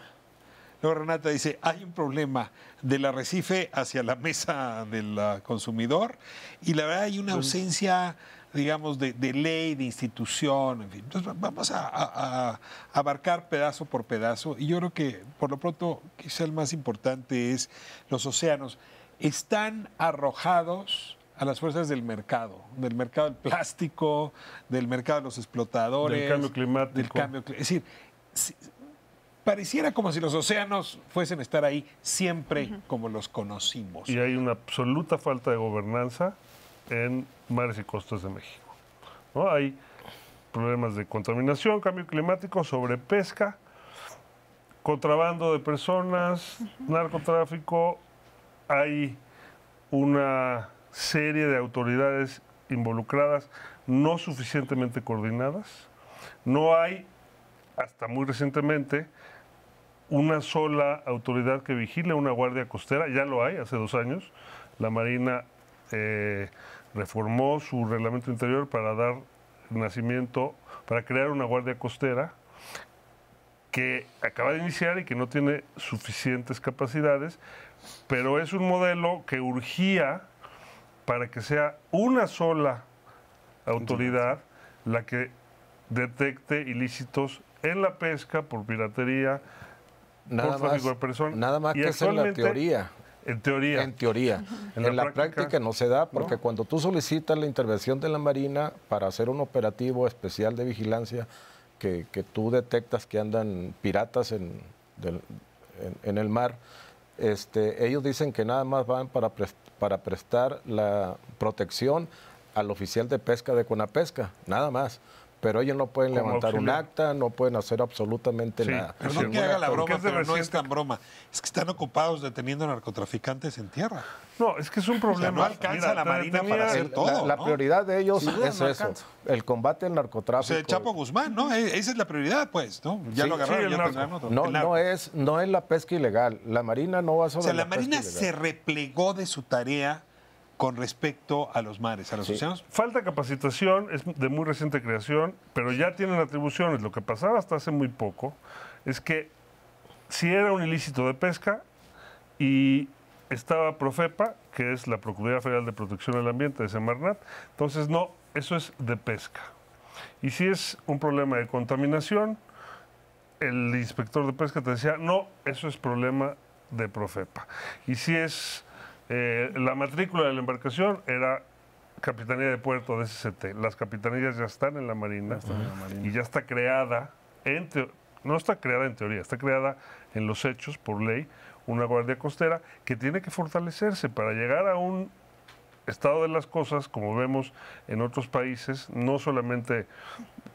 Luego Renata dice, hay un problema del arrecife hacia la mesa del consumidor. Y la verdad hay una ausencia, digamos, de ley, de institución, en fin. Entonces vamos a abarcar pedazo por pedazo. Y yo creo que, por lo pronto, quizá el más importante es los océanos. Están arrojados a las fuerzas del mercado del plástico, del mercado de los explotadores, del cambio climático. Es decir, pareciera como si los océanos fuesen a estar ahí siempre como los conocimos. Y hay una absoluta falta de gobernanza en mares y costas de México, ¿no? Hay problemas de contaminación, cambio climático, sobrepesca, contrabando de personas, narcotráfico. Hay una serie de autoridades involucradas no suficientemente coordinadas. No hay, hasta muy recientemente, una sola autoridad que vigile una guardia costera. Ya lo hay, hace 2 años. La Marina reformó su reglamento interior para dar nacimiento, para crear una guardia costera que acaba de iniciar y que no tiene suficientes capacidades, pero es un modelo que urgía para que sea una sola autoridad la que detecte ilícitos en la pesca, por piratería, por tráfico de personas. Nada más que es en la teoría. En teoría. En teoría. En la práctica no se da, porque cuando tú solicitas la intervención de la Marina para hacer un operativo especial de vigilancia, que tú detectas que andan piratas en el mar, ellos dicen que nada más van para prestar la protección al oficial de pesca de Conapesca, nada más. Pero ellos no pueden levantar un acta, no pueden hacer absolutamente nada. Perdón que haga la broma, pero no es tan broma. Es que están ocupados deteniendo narcotraficantes en tierra. No, es que es un problema. O sea, no alcanza la Marina para hacer todo. La prioridad de ellos es eso, el combate al narcotráfico. O sea, el Chapo Guzmán, ¿no? Esa es la prioridad, pues, ¿no? Ya lo agarraron, ya tendrán otro. No es la pesca ilegal. La Marina no va sobre la pesca ilegal. O sea, la Marina se replegó de su tarea con respecto a los mares, a los océanos. Falta capacitación, es de muy reciente creación, pero ya tienen atribuciones. Lo que pasaba hasta hace muy poco es que si era un ilícito de pesca y estaba Profepa, que es la Procuraduría Federal de Protección del Ambiente de Semarnat, entonces no, eso es de pesca. Y si es un problema de contaminación, el inspector de pesca te decía, no, eso es problema de Profepa. Y si es la matrícula de la embarcación era Capitanía de Puerto de SCT. Las capitanías ya están en la Marina, y ya está creada, no está creada en teoría, está creada en los hechos por ley, una guardia costera que tiene que fortalecerse para llegar a un estado de las cosas, como vemos en otros países, no solamente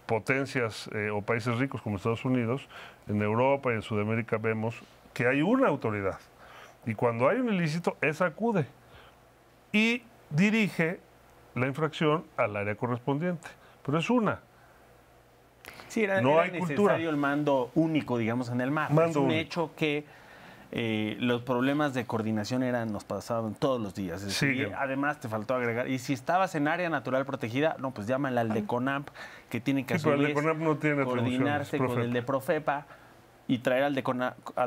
potencias o países ricos como Estados Unidos, en Europa y en Sudamérica vemos que hay una autoridad. Y cuando hay un ilícito, esa acude y dirige la infracción al área correspondiente. Pero es una. Sí, no era necesario el mando único, digamos, en el mar. Es un hecho que los problemas de coordinación nos pasaban todos los días. Es decir, Sí. además, te faltó agregar, y si estabas en área natural protegida, no, pues llámale al de CONAMP, que tiene que a Sí, su pero el de vez CONAMP no tiene coordinarse atribuciones, con el de Profepa y traer al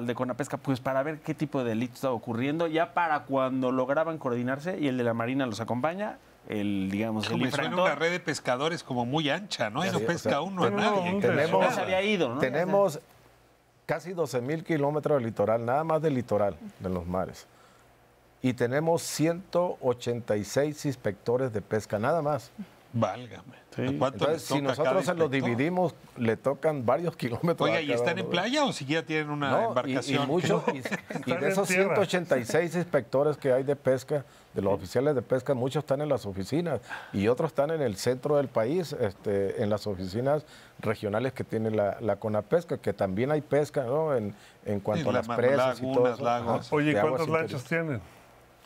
de CONAPESCA, pues para ver qué tipo de delito estaba ocurriendo, ya para cuando lograban coordinarse y el de la Marina los acompaña, digamos, el Me suena infractor. una red de pescadores como muy ancha, ¿no? Y no Sí, o pesca sea, uno a nadie. tenemos- Ya se había ido, ¿no? Tenemos casi 12.000 kilómetros de litoral, nada más del litoral, de los mares. Y tenemos 186 inspectores de pesca, nada más. Válgame. Sí. ¿A cuánto Entonces, les si toca nosotros cada se los inspector? dividimos, le tocan varios kilómetros. Oiga, a ¿y cada están en uno. playa o siquiera tienen una No, embarcación? y de esos en tierra. 186 inspectores que hay de pesca, de los oficiales de pesca, muchos están en las oficinas y otros están en el centro del país, en las oficinas regionales que tiene la CONAPESCA, que también hay pesca, ¿no? En cuanto a las presas y todo lagunas, eso. lagos. Ajá, Oye, de ¿cuántas aguas lanchas interiores. tienen?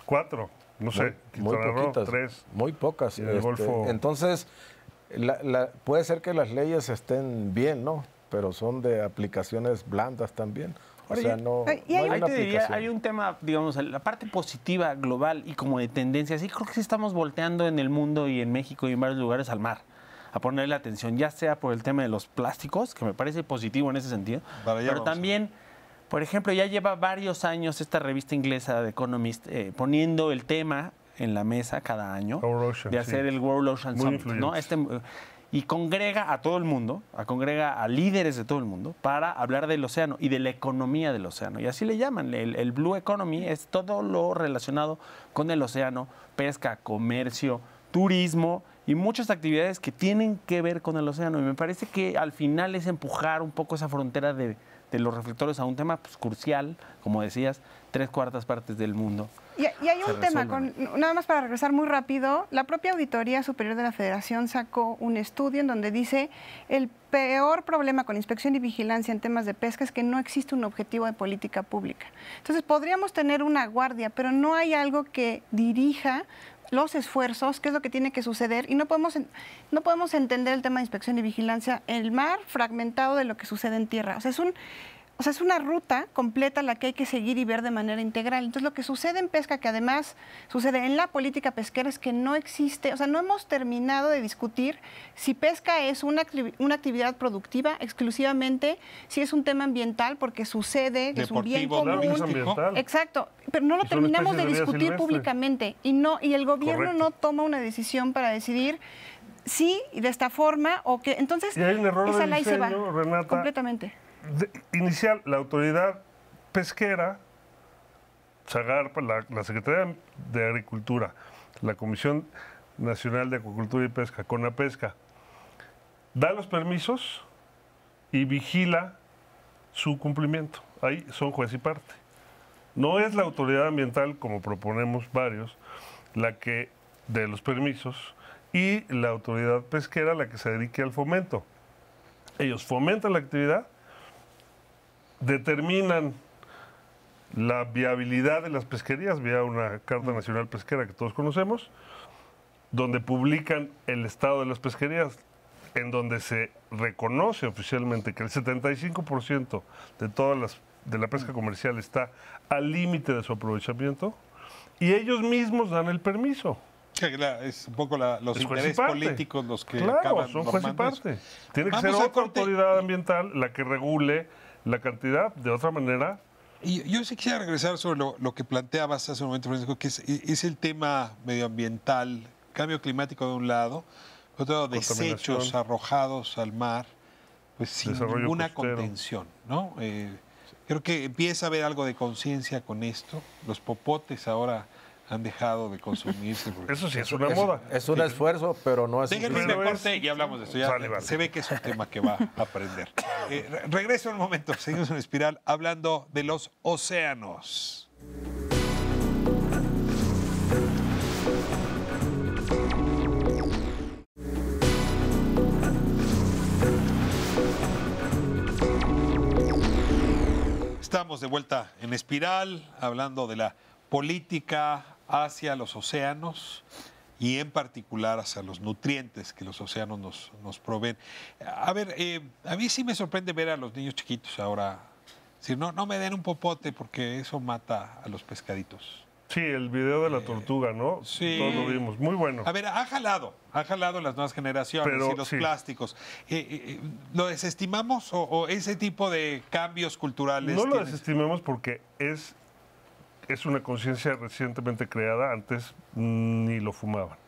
4, no sé. Muy Quintana Roo, poquitas, 3. muy pocas. Y en el Golfo- Entonces, puede ser que las leyes estén bien, ¿no? Pero son de aplicaciones blandas también. O Oye, sea, no, y no hay- hay Ahí una te diría, aplicación. hay un tema, digamos, la parte positiva global y como de tendencia. Sí, creo que sí estamos volteando en el mundo y en México y en varios lugares al mar a ponerle atención, ya sea por el tema de los plásticos, que me parece positivo en ese sentido, Para allá pero vamos. también, por ejemplo, ya lleva varios años esta revista inglesa de Economist poniendo el tema en la mesa cada año World Ocean, de hacer sí. el World Ocean Muy Summit, ¿no? Y congrega a todo el mundo, congrega a líderes de todo el mundo para hablar del océano y de la economía del océano. Y así le llaman, el Blue Economy es todo lo relacionado con el océano, pesca, comercio, turismo y muchas actividades que tienen que ver con el océano. Y me parece que al final es empujar un poco esa frontera de los reflectores a un tema pues, crucial, como decías, 3/4 partes del mundo. Y hay se un tema, resuelven. nada más para regresar muy rápido, la propia Auditoría Superior de la Federación sacó un estudio en donde dice el peor problema con inspección y vigilancia en temas de pesca es que no existe un objetivo de política pública. Entonces podríamos tener una guardia, pero no hay algo que dirija los esfuerzos, qué es lo que tiene que suceder, y no podemos entender el tema de inspección y vigilancia en el mar fragmentado de lo que sucede en tierra. O sea, es una ruta completa la que hay que seguir y ver de manera integral. Entonces, lo que sucede en pesca, que además sucede en la política pesquera, es que no existe, o sea, no hemos terminado de discutir si pesca es una actividad productiva exclusivamente, si es un tema ambiental, porque sucede, que es un bien Deportivo, Claro que es común. ambiental. Exacto, pero no lo Y son terminamos de especies de vida discutir silvestre. públicamente y el gobierno Correcto. no toma una decisión para decidir sí y de esta forma o que entonces Y hay un error esa de ley se va diseño, Renata. completamente. Inicial, la autoridad pesquera, SAGARPA, la Secretaría de Agricultura, la Comisión Nacional de Acuicultura y Pesca, CONAPESCA, da los permisos y vigila su cumplimiento. Ahí son juez y parte. No es la autoridad ambiental, como proponemos varios, la que dé los permisos y la autoridad pesquera la que se dedique al fomento. Ellos fomentan la actividad, determinan la viabilidad de las pesquerías vía una Carta Nacional Pesquera que todos conocemos, donde publican el estado de las pesquerías, en donde se reconoce oficialmente que el 75% de la pesca comercial está al límite de su aprovechamiento, y ellos mismos dan el permiso. Es un poco los Es juez y intereses parte. políticos los que Claro, acaban son juez y normando eso. parte. Tiene que Vamos ser a otra corte. autoridad ambiental la que regule la cantidad. De otra manera, Y yo sí quisiera regresar sobre lo que planteabas hace un momento, Francisco, que es el tema medioambiental, cambio climático de un lado, otro desechos Contaminación. arrojados al mar, pues sin Desarrollo ninguna costero. contención, ¿no? Creo que empieza a haber algo de conciencia con esto. Los popotes ahora han dejado de consumirse. porque- eso sí es una moda. Es un esfuerzo, pero no es Déjenme Pero me es- corte y hablamos de esto. Ya Sale, vale. se ve que es un tema que va a aprender. Regreso en un momento. Seguimos en Espiral hablando de los océanos. Estamos de vuelta en Espiral, hablando de la política hacia los océanos y en particular hacia los nutrientes que los océanos nos proveen. A ver, a mí sí me sorprende ver a los niños chiquitos ahora Si no me den un popote porque eso mata a los pescaditos. Sí, el video de la tortuga, ¿no? Sí. Todos lo vimos. Muy bueno. A ver, ha jalado las nuevas generaciones Pero, y los sí. plásticos. ¿Lo desestimamos o ese tipo de cambios culturales? No lo tienes? desestimemos porque es una conciencia recientemente creada, antes ni lo fumaban.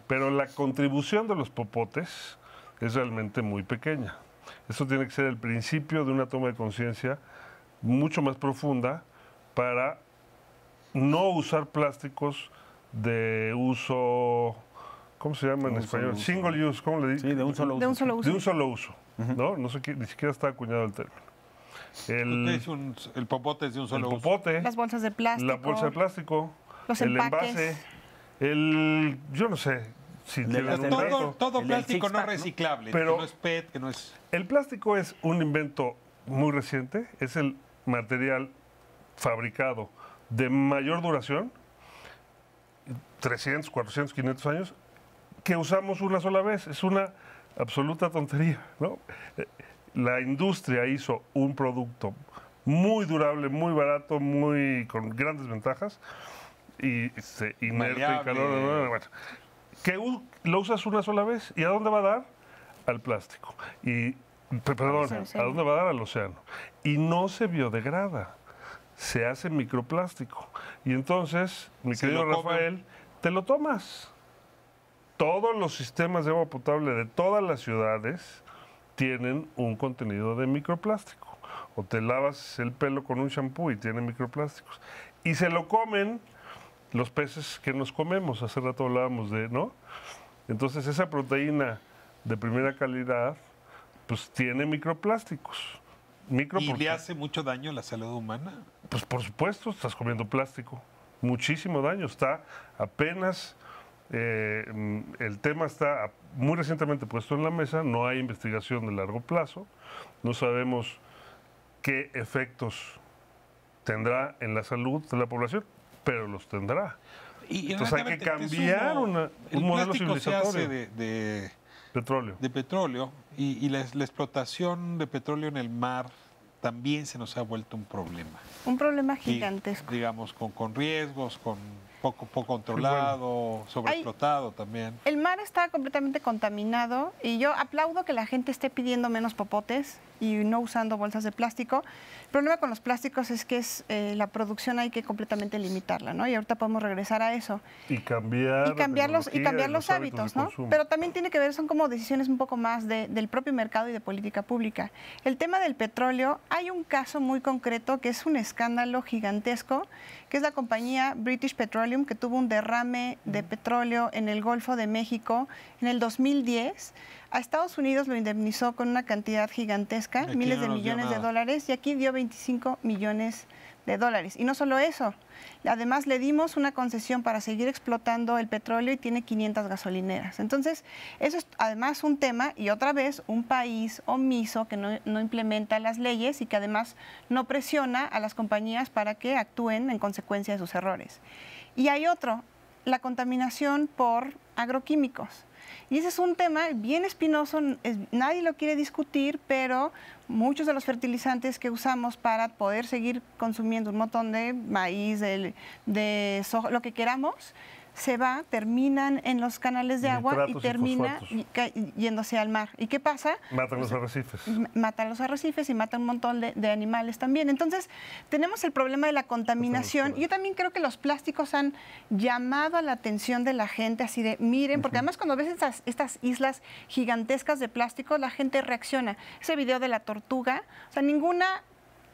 Pero la contribución de los popotes es realmente muy pequeña. Eso tiene que ser el principio de una toma de conciencia mucho más profunda para no usar plásticos de uso, ¿cómo se llama en español? Single use, ¿cómo le dicen? Sí, de un solo uso. De un solo uso. De un solo uso, ¿no? No sé, ni siquiera está acuñado el término. El popote es de un solo uso. Popote, Las bolsas de plástico. la bolsa de plástico, Los el empaques. envase, yo no sé si El de tienen un plástico. reto. Todo El del plástico no six-pack, ¿no? reciclable, Pero- que no es PET, que no es... El plástico es un invento muy reciente, es el material fabricado de mayor duración, 300, 400, 500 años, que usamos una sola vez. Es una absoluta tontería, ¿no? La industria hizo un producto muy durable, muy barato, con grandes ventajas, y se inerte en Maleable. calor. Bueno, lo usas una sola vez, ¿y a dónde va a dar? Al plástico. Perdón, ¿a dónde va a dar? Al océano. Y no se biodegrada, se hace microplástico. Y entonces, mi Se querido lo comen. Rafael, te lo tomas. Todos los sistemas de agua potable de todas las ciudades tienen un contenido de microplástico. O te lavas el pelo con un shampoo y tiene microplásticos. Y se lo comen los peces que nos comemos. Hace rato hablábamos de, ¿no? Entonces, esa proteína de primera calidad, pues tiene microplásticos. ¿Y Porque, le hace mucho daño a la salud humana? pues por supuesto, estás comiendo plástico. Muchísimo daño. Está apenas, el tema está muy recientemente puesto en la mesa. No hay investigación de largo plazo. No sabemos qué efectos tendrá en la salud de la población, pero los tendrá. Y Entonces hay que honestamente, cambiar un modelo plástico se civilizatorio. hace Petróleo. de petróleo y la explotación de petróleo en el mar también se nos ha vuelto un problema. Un problema Y, gigantesco. digamos, con riesgos, con poco controlado, sobreexplotado también. El mar está completamente contaminado y yo aplaudo que la gente esté pidiendo menos popotes y no usando bolsas de plástico. El problema con los plásticos es que la producción hay que completamente limitarla, ¿no? Y ahorita podemos regresar a eso. Y cambiar, Los hábitos, de ¿no? consumo. Pero también tiene que ver, son como decisiones un poco más del propio mercado y de política pública. El tema del petróleo, hay un caso muy concreto que es un escándalo gigantesco, que es la compañía British Petroleum, que tuvo un derrame de petróleo en el Golfo de México en el 2010. A Estados Unidos lo indemnizó con una cantidad gigantesca, Aquí miles no de nos dio millones de nada. dólares, y aquí dio 25 millones de dólares. Y no solo eso, además le dimos una concesión para seguir explotando el petróleo y tiene 500 gasolineras. Entonces, eso es además un tema y otra vez un país omiso que no implementa las leyes y que además no presiona a las compañías para que actúen en consecuencia de sus errores. Y hay otro, la contaminación por agroquímicos. Y ese es un tema bien espinoso, nadie lo quiere discutir, pero muchos de los fertilizantes que usamos para poder seguir consumiendo un montón de maíz, de soja, lo que queramos, terminan en los canales de agua y Nitratos y termina fosfatos. yéndose al mar. ¿Y qué pasa? Matan los arrecifes. Matan los arrecifes y matan un montón de animales también. Entonces, tenemos el problema de la contaminación. Yo también creo que los plásticos han llamado a la atención de la gente, así de, miren, porque además cuando ves estas islas gigantescas de plástico, la gente reacciona. Ese video de la tortuga, o sea, ninguna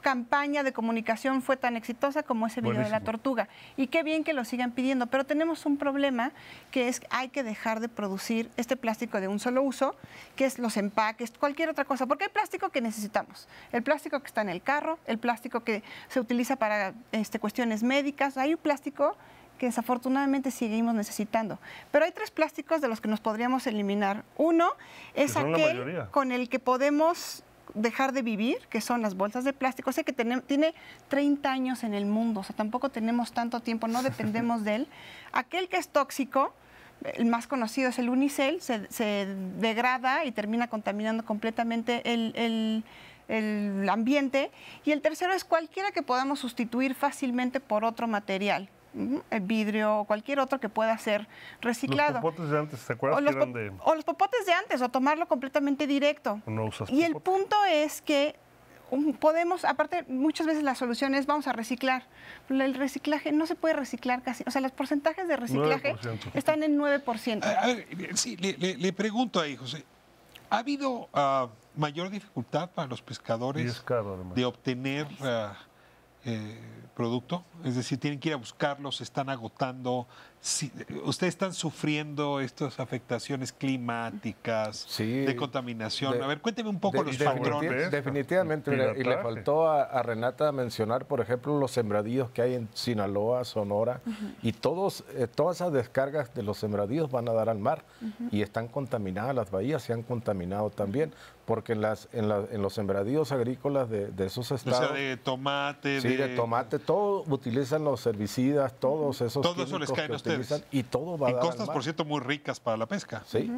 campaña de comunicación fue tan exitosa como ese video de la tortuga. Y qué bien que lo sigan pidiendo, pero tenemos un problema que es que hay que dejar de producir este plástico de un solo uso, que es los empaques, cualquier otra cosa, porque hay plástico que necesitamos. El plástico que está en el carro, el plástico que se utiliza para cuestiones médicas, hay un plástico que desafortunadamente seguimos necesitando. Pero hay 3 plásticos de los que nos podríamos eliminar. Uno es aquel con el que podemos dejar de vivir, que son las bolsas de plástico. Sé que tiene 30 años en el mundo, o sea, tampoco tenemos tanto tiempo, no dependemos de él. Aquel que es tóxico, el más conocido es el unicel, se degrada y termina contaminando completamente el ambiente. Y el tercero es cualquiera que podamos sustituir fácilmente por otro material. El vidrio o cualquier otro que pueda ser reciclado. Los popotes de antes, ¿te acuerdas que eran de...? O los popotes de antes, o tomarlo completamente directo. No usas y el popote. punto es que podemos, aparte, muchas veces la solución es vamos a reciclar. El reciclaje no se puede reciclar casi, o sea, los porcentajes de reciclaje 9%. están en 9%. A ver, sí, le pregunto ahí, José, ¿ha habido mayor dificultad para los Y pescadores es caro, además. de obtener producto? Es decir, tienen que ir a buscarlos, se están agotando. ¿Ustedes están sufriendo estas afectaciones climáticas, Sí, de contaminación? A ver, cuénteme un poco los definitivamente. patrones. Definitivamente, y le Pirataje. faltó a Renata mencionar, por ejemplo, los sembradíos que hay en Sinaloa, Sonora, y todas esas descargas de los sembradíos van a dar al mar y están contaminadas, las bahías se han contaminado también, porque en los sembradíos agrícolas de esos O estados... sea, de tomate, Sí, de tomate, todo utilizan los herbicidas, todos esos Todo eso les químicos cae que a ustedes. utilizan, y todo va a en dar al costas, mar. por cierto, muy ricas para la pesca. Sí.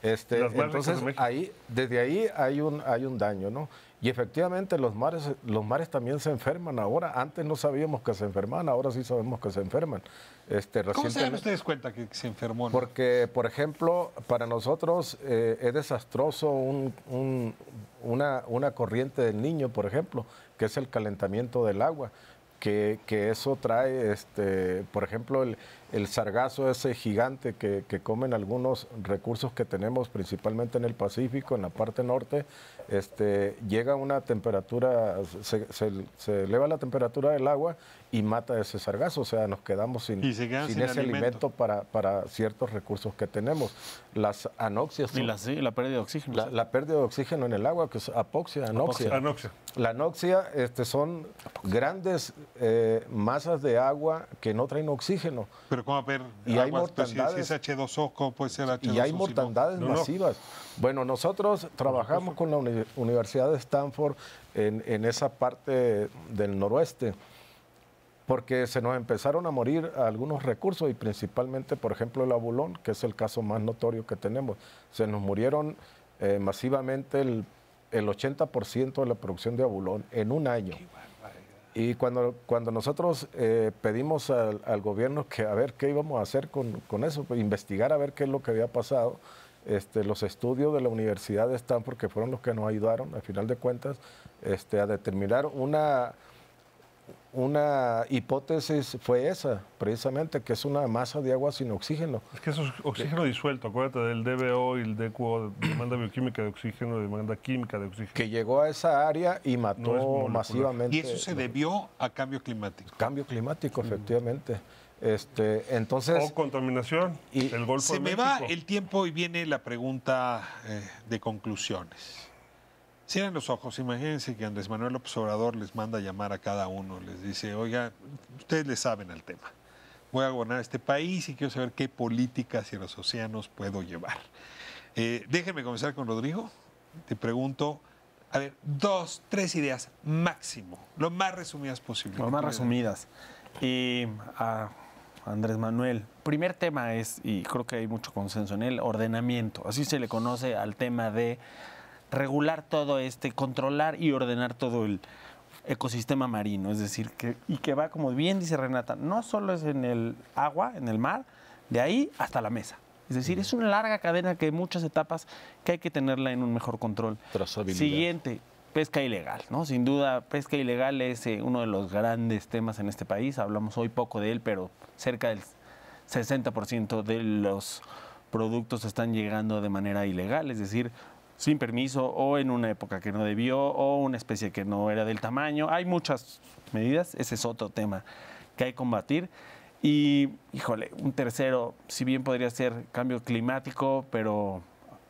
Las más ricas de Entonces, México. desde ahí hay un daño, ¿no? Y efectivamente los mares también se enferman ahora. Antes no sabíamos que se enfermaban, ahora sí sabemos que se enferman. ¿Cómo se dan Recientemente- ustedes cuenta que se enfermó? Porque, por ejemplo, para nosotros es desastroso una corriente del Niño, por ejemplo, que es el calentamiento del agua, que eso trae, por ejemplo, el sargazo ese gigante que comen algunos recursos que tenemos, principalmente en el Pacífico, en la parte norte, llega a una temperatura, se eleva la temperatura del agua y mata ese sargazo, o sea, nos quedamos sin Y se quedan sin ese alimento. alimento para ciertos recursos que tenemos. Las anoxias, Y la pérdida de oxígeno. la pérdida de oxígeno en el agua, que es anoxia. Anoxia. La anoxia son grandes masas de agua que no traen oxígeno. Pero ¿cómo ver? Y hay aguas, pues, si mortandades. es H2O, ¿cómo puede ser H2O? Y hay si no? mortandades No. masivas. Bueno, nosotros trabajamos con la Universidad de Stanford en esa parte del noroeste, porque se nos empezaron a morir algunos recursos y principalmente, por ejemplo, el abulón, que es el caso más notorio que tenemos. Se nos murieron masivamente el 80% de la producción de abulón en un año. Y cuando nosotros pedimos al gobierno que a ver qué íbamos a hacer con eso, pues, investigar a ver qué es lo que había pasado, los estudios de la Universidad de Stanford, que fueron los que nos ayudaron, al final de cuentas, a determinar una hipótesis fue esa, precisamente, que es una masa de agua sin oxígeno. Es que eso es oxígeno disuelto. Acuérdate del DBO y el DQO, demanda bioquímica de oxígeno, demanda química de oxígeno. Que llegó a esa área y mató No es molecular. masivamente. Y eso se debió a cambio climático. Cambio climático, efectivamente. Entonces, O contaminación, y el Golfo Se de me México. va el tiempo y viene la pregunta de conclusiones. Cierren los ojos, imagínense que Andrés Manuel López Obrador les manda a llamar a cada uno, les dice, oiga, ustedes le saben al tema. Voy a gobernar este país y quiero saber qué política hacia los océanos puedo llevar. Déjenme comenzar con Rodrigo. Te pregunto, a ver, 2, 3 ideas máximo, lo más resumidas posible. Lo más resumidas. Y a Andrés Manuel, primer tema es, y creo que hay mucho consenso en él, ordenamiento. Así se le conoce al tema de regular todo controlar y ordenar todo el ecosistema marino. Es decir, que va, como bien dice Renata, no solo es en el agua, en el mar, de ahí hasta la mesa. Es decir, es una larga cadena que hay muchas etapas que hay que tenerla en un mejor control. Trazabilidad. Siguiente, pesca ilegal, ¿no? Sin duda, pesca ilegal es uno de los grandes temas en este país. Hablamos hoy poco de él, pero cerca del 60% de los productos están llegando de manera ilegal, es decir, sin permiso o en una época que no debió o una especie que no era del tamaño. Hay muchas medidas, ese es otro tema que hay que combatir. Y, híjole, un tercero, si bien podría ser cambio climático, pero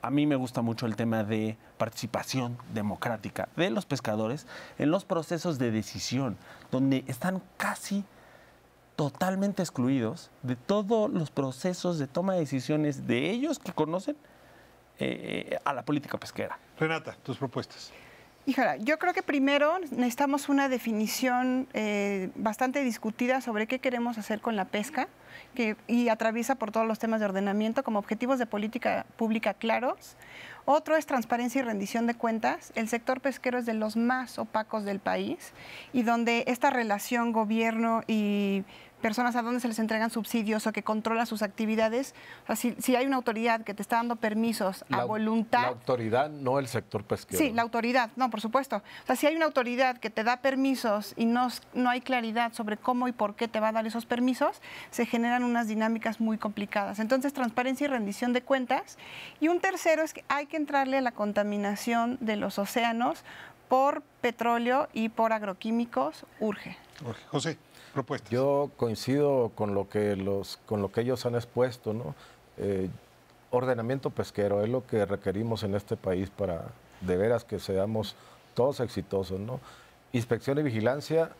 a mí me gusta mucho el tema de participación democrática de los pescadores en los procesos de decisión, donde están casi totalmente excluidos de todos los procesos de toma de decisiones de ellos que conocen a la política pesquera. Renata, tus propuestas. Híjole, yo creo que primero necesitamos una definición bastante discutida sobre qué queremos hacer con la pesca y atraviesa por todos los temas de ordenamiento como objetivos de política pública claros. Otro es transparencia y rendición de cuentas. El sector pesquero es de los más opacos del país y donde esta relación gobierno y personas a donde se les entregan subsidios o que controla sus actividades, o sea, si hay una autoridad que te está dando permisos a voluntad... La autoridad, no el sector pesquero. Sí, la autoridad, no, por supuesto. O sea, si hay una autoridad que te da permisos y no hay claridad sobre cómo y por qué te va a dar esos permisos, se generan unas dinámicas muy complicadas. Entonces, transparencia y rendición de cuentas. Y un tercero es que hay que entrarle a la contaminación de los océanos por petróleo y por agroquímicos, urge. José, propuestas. Yo coincido con lo que ellos han expuesto, ¿no? Ordenamiento pesquero es lo que requerimos en este país para de veras que seamos todos exitosos, ¿no? Inspección y vigilancia,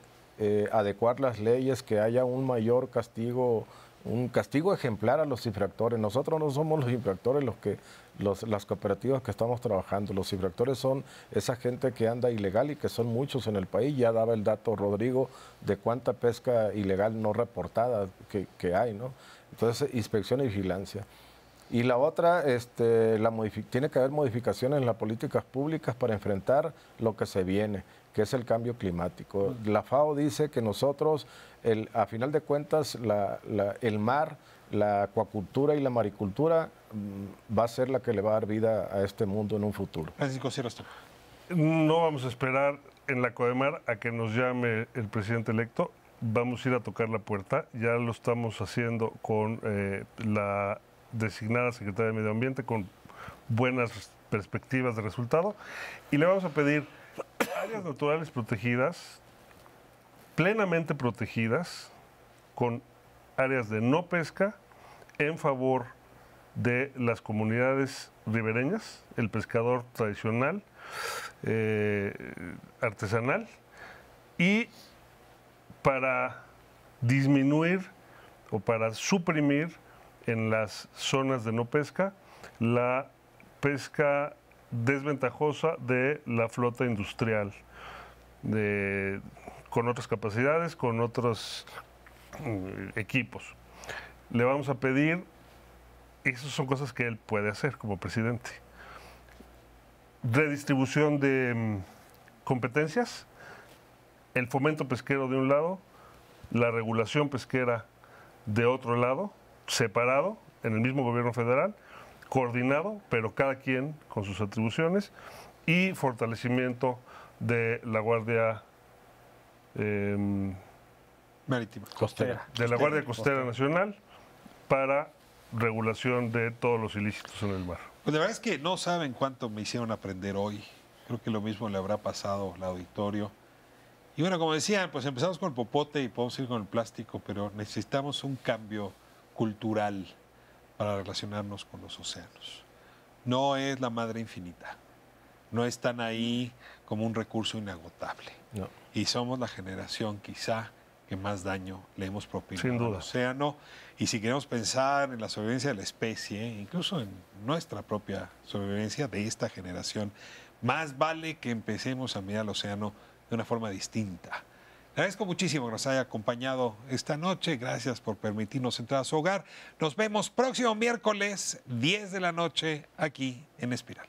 adecuar las leyes, que haya un mayor castigo, un castigo ejemplar a los infractores. Nosotros no somos los infractores las cooperativas que estamos trabajando. Los infractores son esa gente que anda ilegal y que son muchos en el país. Ya daba el dato Rodrigo de cuánta pesca ilegal no reportada que hay, ¿no? Entonces, inspección y vigilancia. Y la otra, tiene que haber modificaciones en las políticas públicas para enfrentar lo que se viene, que es el cambio climático. La FAO dice que nosotros, a final de cuentas, el mar, la acuacultura y la maricultura va a ser la que le va a dar vida a este mundo en un futuro. Francisco, cierras tú. No vamos a esperar en la CODEMAR a que nos llame el presidente electo. Vamos a ir a tocar la puerta. Ya lo estamos haciendo con la designada secretaria de Medio Ambiente, con buenas perspectivas de resultado. Y le vamos a pedir áreas naturales protegidas, plenamente protegidas, con áreas de no pesca en favor de las comunidades ribereñas, el pescador tradicional, artesanal, y para disminuir o para suprimir en las zonas de no pesca la pesca desventajosa de la flota industrial, con otras capacidades, con otros equipos. Le vamos a pedir, esas son cosas que él puede hacer como presidente. Redistribución de competencias, el fomento pesquero de un lado, la regulación pesquera de otro lado, separado en el mismo gobierno federal, coordinado, pero cada quien con sus atribuciones, y fortalecimiento de la Guardia Marítima. Costera. De la Guardia Costera Nacional para regulación de todos los ilícitos en el mar. Pues la verdad es que no saben cuánto me hicieron aprender hoy. Creo que lo mismo le habrá pasado al auditorio. Y bueno, como decían, pues empezamos con el popote y podemos ir con el plástico, pero necesitamos un cambio cultural para relacionarnos con los océanos. No es la madre infinita. No están ahí como un recurso inagotable. No. Y somos la generación quizá que más daño le hemos propinado Sin duda. al océano. Y si queremos pensar en la sobrevivencia de la especie, incluso en nuestra propia sobrevivencia de esta generación, más vale que empecemos a mirar al océano de una forma distinta. Le agradezco muchísimo que nos haya acompañado esta noche. Gracias por permitirnos entrar a su hogar. Nos vemos próximo miércoles, 10 de la noche, aquí en Espiral.